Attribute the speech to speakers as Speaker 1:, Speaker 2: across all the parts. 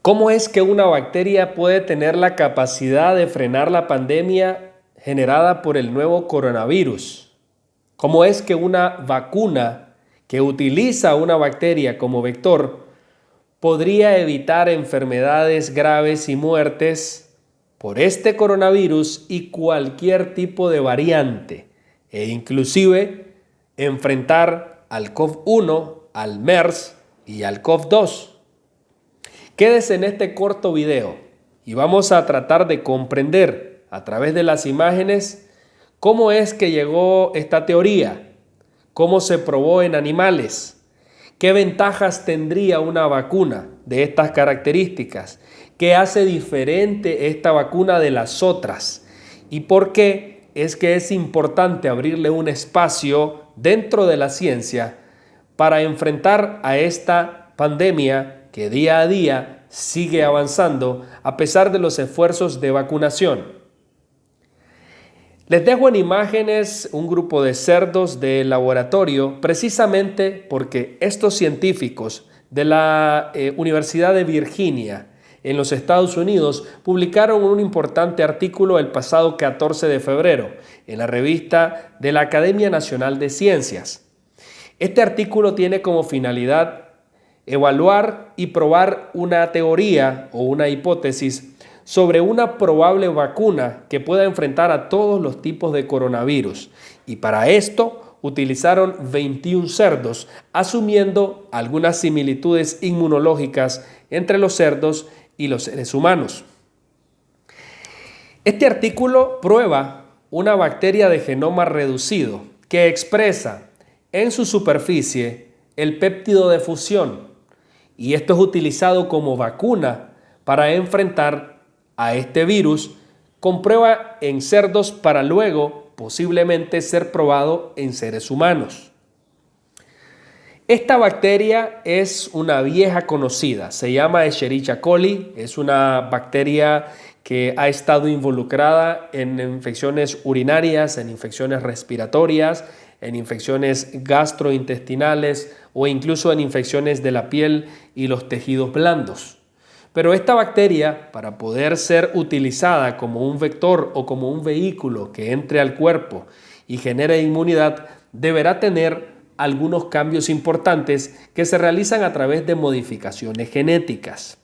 Speaker 1: ¿Cómo es que una bacteria puede tener la capacidad de frenar la pandemia generada por el nuevo coronavirus? ¿Cómo es que una vacuna que utiliza una bacteria como vector podría evitar enfermedades graves y muertes por este coronavirus y cualquier tipo de variante, e inclusive enfrentar al COVID-1, al MERS y al COVID-2? Quédese en este corto video y vamos a tratar de comprender a través de las imágenes cómo es que llegó esta teoría, cómo se probó en animales, qué ventajas tendría una vacuna de estas características, qué hace diferente esta vacuna de las otras y por qué es que es importante abrirle un espacio dentro de la ciencia para enfrentar a esta pandemia que día a día sigue avanzando a pesar de los esfuerzos de vacunación. Les dejo en imágenes un grupo de cerdos de laboratorio precisamente porque estos científicos de la Universidad de Virginia en los Estados Unidos publicaron un importante artículo el pasado 14 de febrero en la revista de la Academia Nacional de Ciencias. Este artículo tiene como finalidad evaluar y probar una teoría o una hipótesis sobre una probable vacuna que pueda enfrentar a todos los tipos de coronavirus. Y para esto utilizaron 21 cerdos, asumiendo algunas similitudes inmunológicas entre los cerdos y los seres humanos. Este artículo prueba una bacteria de genoma reducido que expresa en su superficie el péptido de fusión, y esto es utilizado como vacuna para enfrentar a este virus con prueba en cerdos para luego posiblemente ser probado en seres humanos. Esta bacteria es una vieja conocida, se llama Escherichia coli, es una bacteria que ha estado involucrada en infecciones urinarias, en infecciones respiratorias, en infecciones gastrointestinales o incluso en infecciones de la piel y los tejidos blandos. Pero esta bacteria, para poder ser utilizada como un vector o como un vehículo que entre al cuerpo y genere inmunidad, deberá tener algunos cambios importantes que se realizan a través de modificaciones genéticas.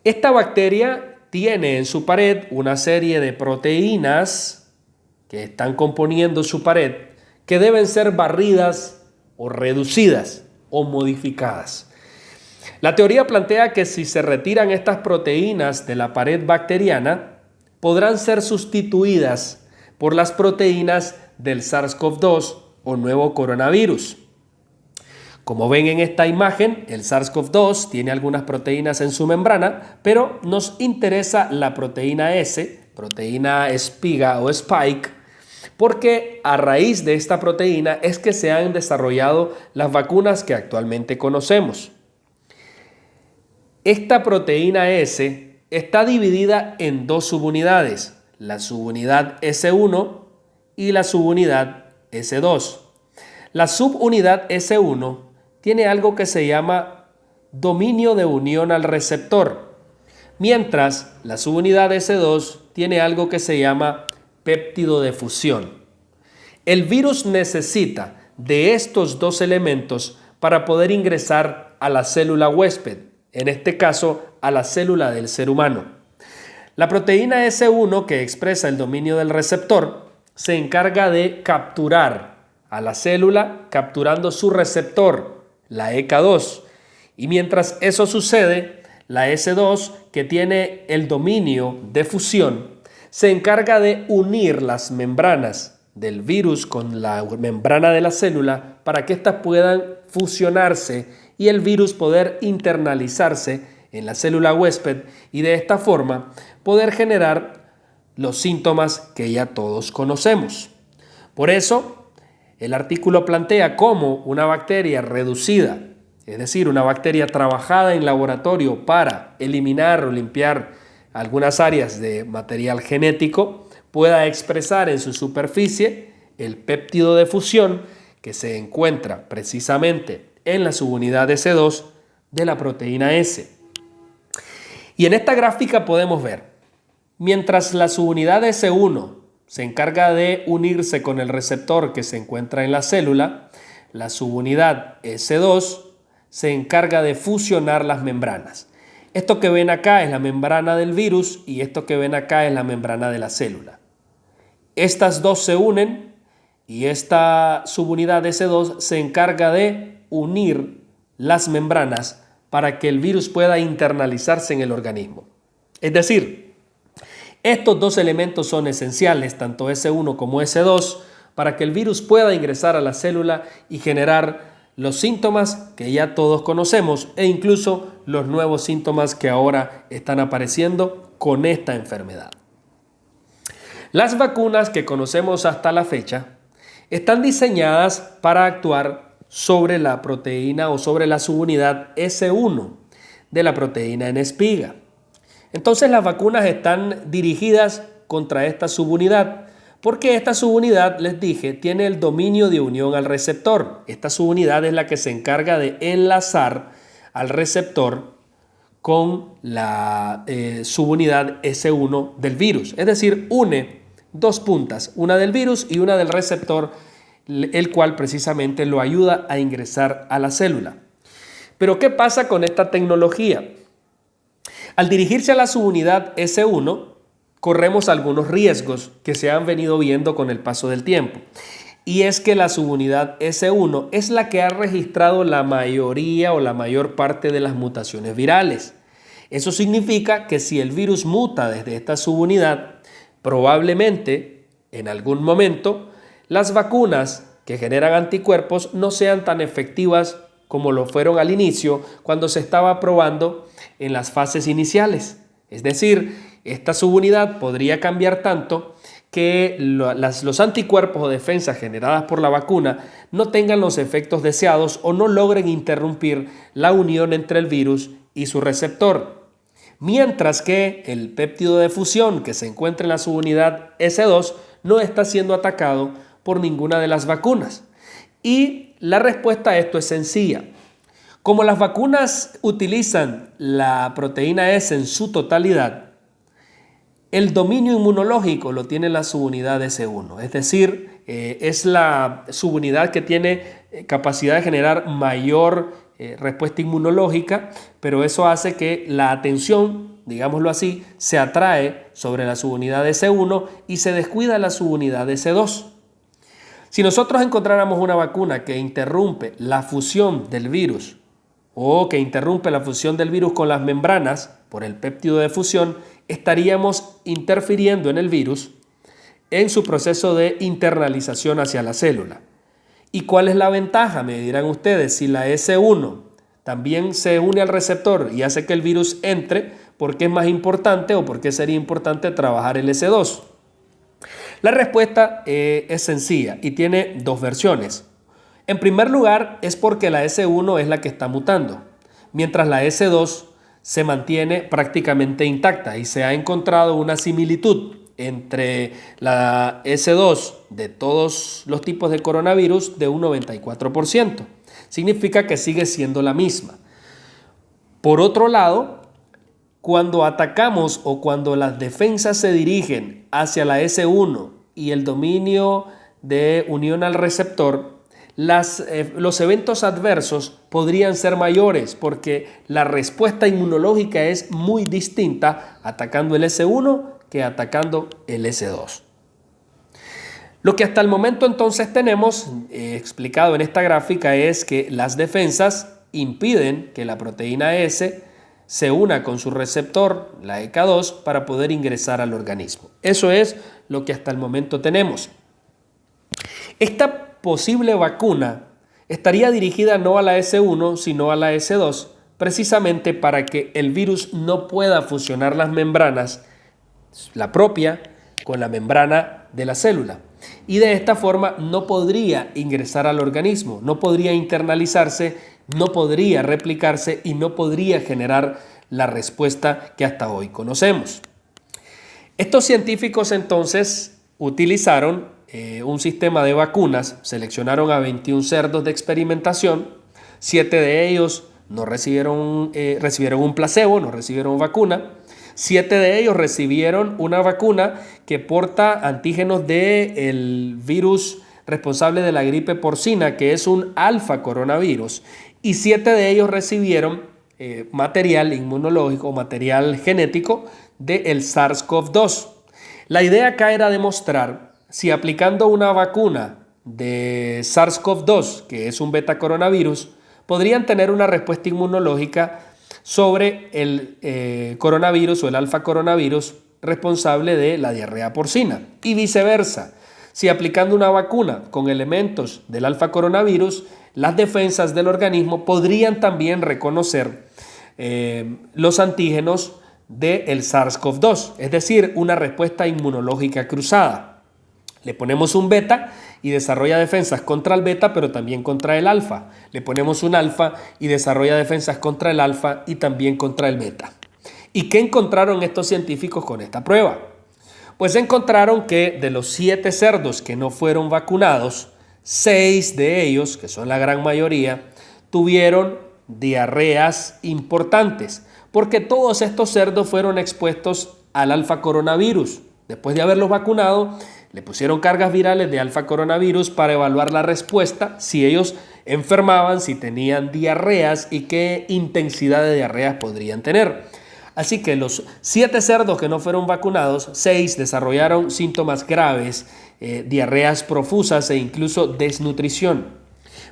Speaker 1: Esta bacteria tiene en su pared una serie de proteínas que están componiendo su pared que deben ser barridas o reducidas o modificadas. La teoría plantea que si se retiran estas proteínas de la pared bacteriana, podrán ser sustituidas por las proteínas del SARS-CoV-2 o nuevo coronavirus. Como ven en esta imagen, el SARS-CoV-2 tiene algunas proteínas en su membrana, pero nos interesa la proteína S, proteína espiga o spike, porque a raíz de esta proteína es que se han desarrollado las vacunas que actualmente conocemos. Esta proteína S está dividida en dos subunidades, la subunidad S1 y la subunidad S2. La subunidad S1 tiene algo que se llama dominio de unión al receptor, mientras la subunidad S2 tiene algo que se llama péptido de fusión. El virus necesita de estos dos elementos para poder ingresar a la célula huésped, en este caso a la célula del ser humano. La proteína S1, que expresa el dominio del receptor, se encarga de capturar a la célula capturando su receptor, la ECA2. Y mientras eso sucede, la S2, que tiene el dominio de fusión, se encarga de unir las membranas del virus con la membrana de la célula para que éstas puedan fusionarse y el virus poder internalizarse en la célula huésped y de esta forma poder generar los síntomas que ya todos conocemos. Por eso, el artículo plantea cómo una bacteria reducida, es decir, una bacteria trabajada en laboratorio para eliminar o limpiar algunas áreas de material genético, pueda expresar en su superficie el péptido de fusión que se encuentra precisamente en la subunidad S2 de la proteína S. Y en esta gráfica podemos ver, mientras la subunidad S1 se encarga de unirse con el receptor que se encuentra en la célula, la subunidad S2 se encarga de fusionar las membranas. Esto que ven acá es la membrana del virus y esto que ven acá es la membrana de la célula. Estas dos se unen y esta subunidad S2 se encarga de unir las membranas para que el virus pueda internalizarse en el organismo. Es decir, estos dos elementos son esenciales, tanto S1 como S2, para que el virus pueda ingresar a la célula y generar los síntomas que ya todos conocemos e incluso los nuevos síntomas que ahora están apareciendo con esta enfermedad. Las vacunas que conocemos hasta la fecha están diseñadas para actuar sobre la proteína o sobre la subunidad S1 de la proteína en espiga. Entonces las vacunas están dirigidas contra esta subunidad porque esta subunidad, les dije, tiene el dominio de unión al receptor. Esta subunidad es la que se encarga de enlazar al receptor con la subunidad S1 del virus. Es decir, une dos puntas, una del virus y una del receptor, el cual precisamente lo ayuda a ingresar a la célula. Pero ¿qué pasa con esta tecnología? Al dirigirse a la subunidad S1, corremos algunos riesgos que se han venido viendo con el paso del tiempo. Y es que la subunidad S1 es la que ha registrado la mayoría o la mayor parte de las mutaciones virales. Eso significa que si el virus muta desde esta subunidad, probablemente en algún momento las vacunas que generan anticuerpos no sean tan efectivas como lo fueron al inicio cuando se estaba probando en las fases iniciales. Es decir, esta subunidad podría cambiar tanto que los anticuerpos o defensas generadas por la vacuna no tengan los efectos deseados o no logren interrumpir la unión entre el virus y su receptor. Mientras que el péptido de fusión que se encuentra en la subunidad S2 no está siendo atacado por ninguna de las vacunas. Y la respuesta a esto es sencilla. Como las vacunas utilizan la proteína S en su totalidad, el dominio inmunológico lo tiene la subunidad S1, es decir, es la subunidad que tiene capacidad de generar mayor respuesta inmunológica, pero eso hace que la atención, digámoslo así, se atrae sobre la subunidad S1 y se descuida la subunidad S2. Si nosotros encontráramos una vacuna que interrumpe la fusión del virus o que interrumpe la fusión del virus con las membranas por el péptido de fusión, estaríamos interfiriendo en el virus en su proceso de internalización hacia la célula. ¿Y cuál es la ventaja? Me dirán ustedes, si la S1 también se une al receptor y hace que el virus entre, ¿por qué es más importante o por qué sería importante trabajar el S2? La respuesta es sencilla y tiene dos versiones. En primer lugar, es porque la S1 es la que está mutando, mientras la S2 se mantiene prácticamente intacta y se ha encontrado una similitud entre la S2 de todos los tipos de coronavirus de un 94%. Significa que sigue siendo la misma. Por otro lado, cuando atacamos o cuando las defensas se dirigen hacia la S1 y el dominio de unión al receptor, los eventos adversos podrían ser mayores porque la respuesta inmunológica es muy distinta atacando el S1 que atacando el S2. Lo que hasta el momento entonces tenemos explicado en esta gráfica es que las defensas impiden que la proteína S se una con su receptor, la ECA2, para poder ingresar al organismo. Eso es lo que hasta el momento tenemos. Esta posible vacuna estaría dirigida no a la S1, sino a la S2, precisamente para que el virus no pueda fusionar las membranas, la propia, con la membrana de la célula. Y de esta forma no podría ingresar al organismo, no podría internalizarse, no podría replicarse y no podría generar la respuesta que hasta hoy conocemos. Estos científicos entonces utilizaron un sistema de vacunas, seleccionaron a 21 cerdos de experimentación, 7 de ellos no recibieron un placebo, no recibieron vacuna. 7 de ellos recibieron una vacuna que porta antígenos del virus responsable de la gripe porcina, que es un alfa coronavirus. Y 7 de ellos recibieron material inmunológico, material genético del SARS-CoV-2. La idea acá era demostrar si aplicando una vacuna de SARS-CoV-2, que es un beta coronavirus, podrían tener una respuesta inmunológica sobre el coronavirus o el alfa coronavirus responsable de la diarrea porcina, y viceversa. Si aplicando una vacuna con elementos del alfa coronavirus, las defensas del organismo podrían también reconocer los antígenos del SARS-CoV-2, es decir, una respuesta inmunológica cruzada. Le ponemos un beta y desarrolla defensas contra el beta, pero también contra el alfa. Le ponemos un alfa y desarrolla defensas contra el alfa y también contra el beta. ¿Y qué encontraron estos científicos con esta prueba? Pues encontraron que de los 7 cerdos que no fueron vacunados, 6 de ellos, que son la gran mayoría, tuvieron diarreas importantes, porque todos estos cerdos fueron expuestos al alfa coronavirus. Después de haberlos vacunado, le pusieron cargas virales de alfa coronavirus para evaluar la respuesta, si ellos enfermaban, si tenían diarreas y qué intensidad de diarreas podrían tener. Así que los 7 cerdos que no fueron vacunados, 6 desarrollaron síntomas graves, diarreas profusas e incluso desnutrición.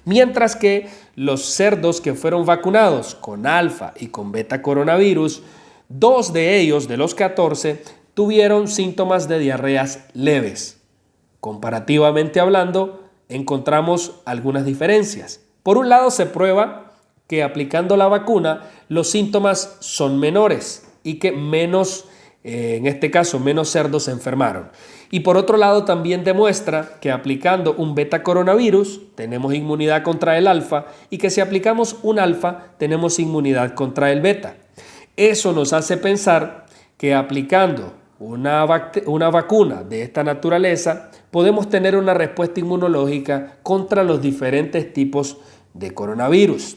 Speaker 1: Mientras que los cerdos que fueron vacunados con alfa y con beta coronavirus, 2 de ellos, de los 14, tuvieron síntomas de diarreas leves. Comparativamente hablando, encontramos algunas diferencias. Por un lado, se prueba que aplicando la vacuna, los síntomas son menores y que en este caso, menos cerdos se enfermaron. Y por otro lado, también demuestra que aplicando un beta coronavirus, tenemos inmunidad contra el alfa, y que si aplicamos un alfa, tenemos inmunidad contra el beta. Eso nos hace pensar que aplicando una vacuna de esta naturaleza, podemos tener una respuesta inmunológica contra los diferentes tipos de coronavirus.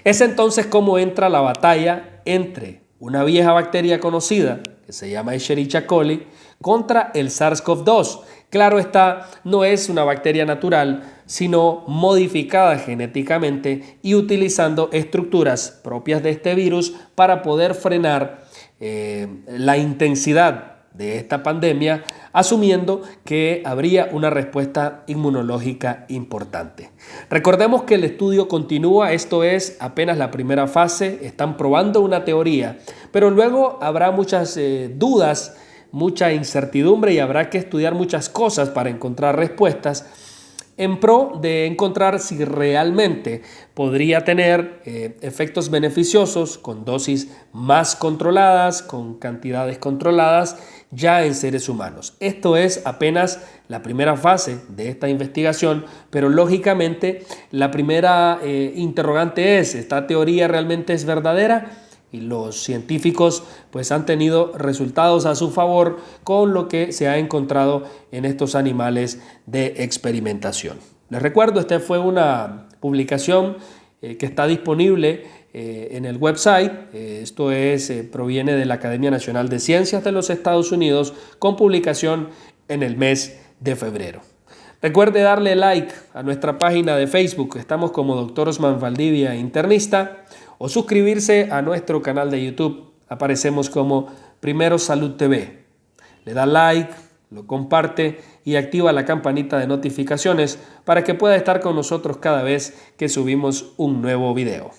Speaker 1: Es entonces como entra la batalla entre una vieja bacteria conocida, que se llama Escherichia coli, contra el SARS-CoV-2. Claro está, no es una bacteria natural, sino modificada genéticamente y utilizando estructuras propias de este virus para poder frenar la intensidad de esta pandemia, asumiendo que habría una respuesta inmunológica importante. Recordemos que el estudio continúa, esto es apenas la primera fase, están probando una teoría, pero luego habrá muchas dudas, mucha incertidumbre y habrá que estudiar muchas cosas para encontrar respuestas en pro de encontrar si realmente podría tener efectos beneficiosos con dosis más controladas, con cantidades controladas ya en seres humanos. Esto es apenas la primera fase de esta investigación, pero lógicamente la primera interrogante es, ¿esta teoría realmente es verdadera? Y los científicos pues han tenido resultados a su favor con lo que se ha encontrado en estos animales de experimentación. Les recuerdo, esta fue una publicación que está disponible en el website. Esto proviene de la Academia Nacional de Ciencias de los Estados Unidos, con publicación en el mes de febrero. Recuerde darle like a nuestra página de Facebook, estamos como Dr. Osman Valdivia, internista, o suscribirse a nuestro canal de YouTube, aparecemos como Primero Salud TV. Le da like, lo comparte y activa la campanita de notificaciones para que pueda estar con nosotros cada vez que subimos un nuevo video.